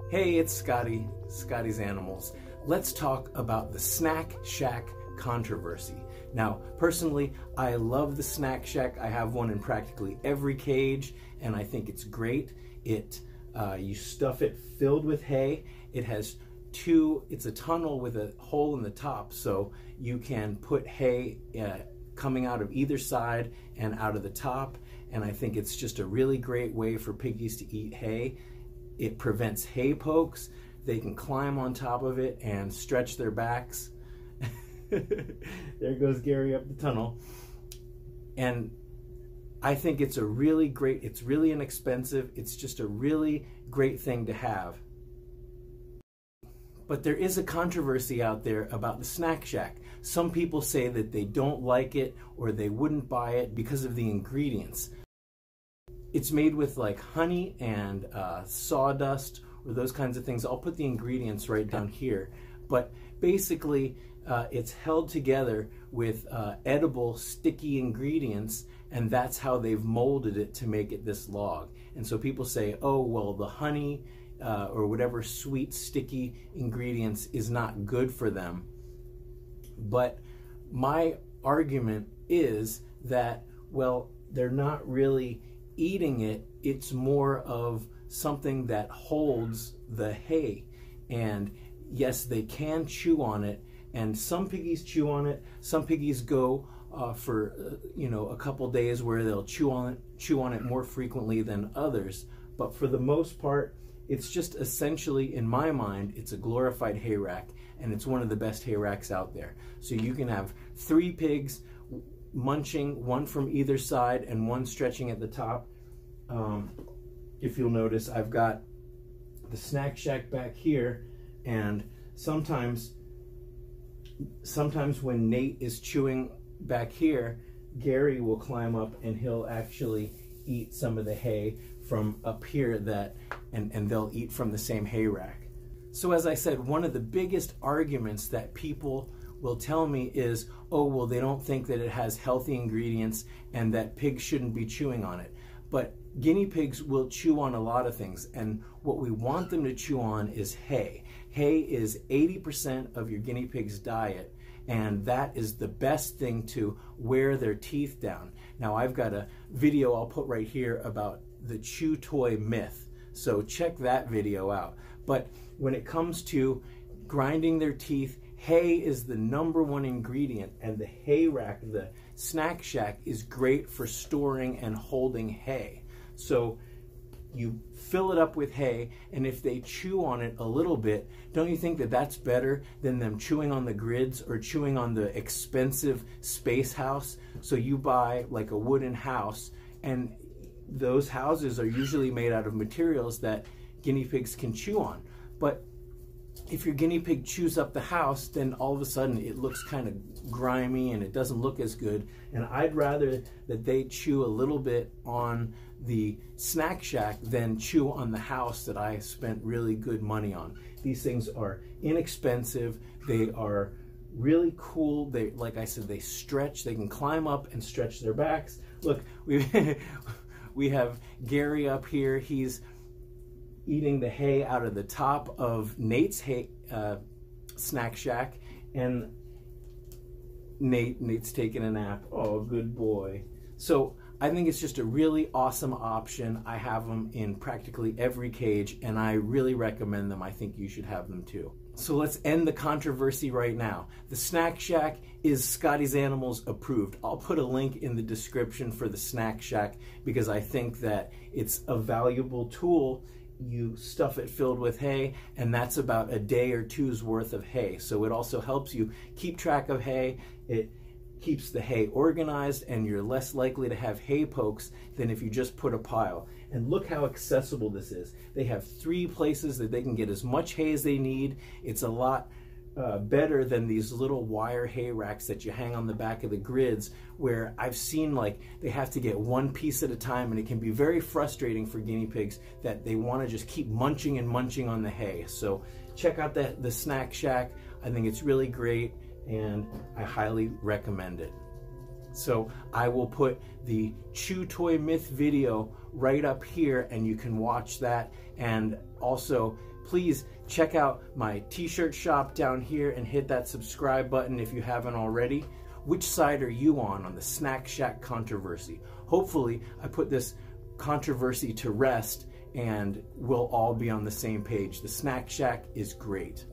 Hey, it's Scotty, Scotty's Animals. Let's talk about the Snak Shak controversy. Now, personally, I love the Snak Shak. I have one in practically every cage, and I think it's great. You stuff it filled with hay. It has it's a tunnel with a hole in the top, so you can put hay coming out of either side and out of the top, and I think it's just a really great way for piggies to eat hay. It prevents hay pokes. They can climb on top of it and stretch their backs. There goes Gary up the tunnel. And I think it's really inexpensive. It's just a really great thing to have. But there is a controversy out there about the Snak Shak. Some people say that they don't like it or they wouldn't buy it because of the ingredients. It's made with like honey and sawdust or those kinds of things. I'll put the ingredients right down here. But basically, it's held together with edible, sticky ingredients, and that's how they've molded it to make it this log. And so people say, oh, well, the honey or whatever sweet, sticky ingredients is not good for them. But my argument is that, well, they're not really eating it. It's more of something that holds the hay. And yes, they can chew on it, and some piggies chew on it. Some piggies go for a couple days where they'll chew on it more frequently than others. But for the most part, it's just essentially, in my mind, it's a glorified hay rack, and it's one of the best hay racks out there. So you can have 3 pigs munching, one from either side and one stretching at the top. If you'll notice, I've got the Snak Shak back here, and sometimes when Nate is chewing back here, Gary will climb up and he'll actually eat some of the hay from up here and they'll eat from the same hay rack. So as I said, one of the biggest arguments that people will tell me is, oh, well, they don't think that it has healthy ingredients and that pigs shouldn't be chewing on it. But guinea pigs will chew on a lot of things, and what we want them to chew on is hay. Hay is 80% of your guinea pig's diet, and that is the best thing to wear their teeth down. Now, I've got a video I'll put right here about the chew toy myth, so check that video out. But when it comes to grinding their teeth, hay is the #1 ingredient, and the hay rack, the Snak Shak, is great for storing and holding hay. So you fill it up with hay, and if they chew on it a little bit, don't you think that that's better than them chewing on the grids or chewing on the expensive space house? So you buy like a wooden house, and those houses are usually made out of materials that guinea pigs can chew on. But if your guinea pig chews up the house, then all of a sudden it looks kind of grimy and it doesn't look as good. And I'd rather that they chew a little bit on the Snak Shak than chew on the house that I spent really good money on. These things are inexpensive. They are really cool. They, like I said, they stretch. They can climb up and stretch their backs. Look, we have Gary up here. He's eating the hay out of the top of Nate's hay Snak Shak, and Nate's taking a nap. Oh, good boy. So I think it's just a really awesome option. I have them in practically every cage, and I really recommend them. I think you should have them too. So let's end the controversy right now. The Snak Shak is Scotty's Animals approved. I'll put a link in the description for the Snak Shak because I think that it's a valuable tool. You stuff it filled with hay, and that's about a day or two's worth of hay. So it also helps you keep track of hay. It keeps the hay organized, and you're less likely to have hay pokes than if you just put a pile. And look how accessible this is. They have 3 places that they can get as much hay as they need. It's a lot better than these little wire hay racks that you hang on the back of the grids, where I've seen like they have to get 1 piece at a time, and it can be very frustrating for guinea pigs that they want to just keep munching and munching on the hay. So check out the Snak Shak. I think it's really great, and I highly recommend it. So I will put the Chew Toy Myth video right up here, and you can watch that. And also, please check out my t-shirt shop down here and hit that subscribe button if you haven't already. Which side are you on the Snak Shak controversy? Hopefully, I put this controversy to rest and we'll all be on the same page. The Snak Shack is great.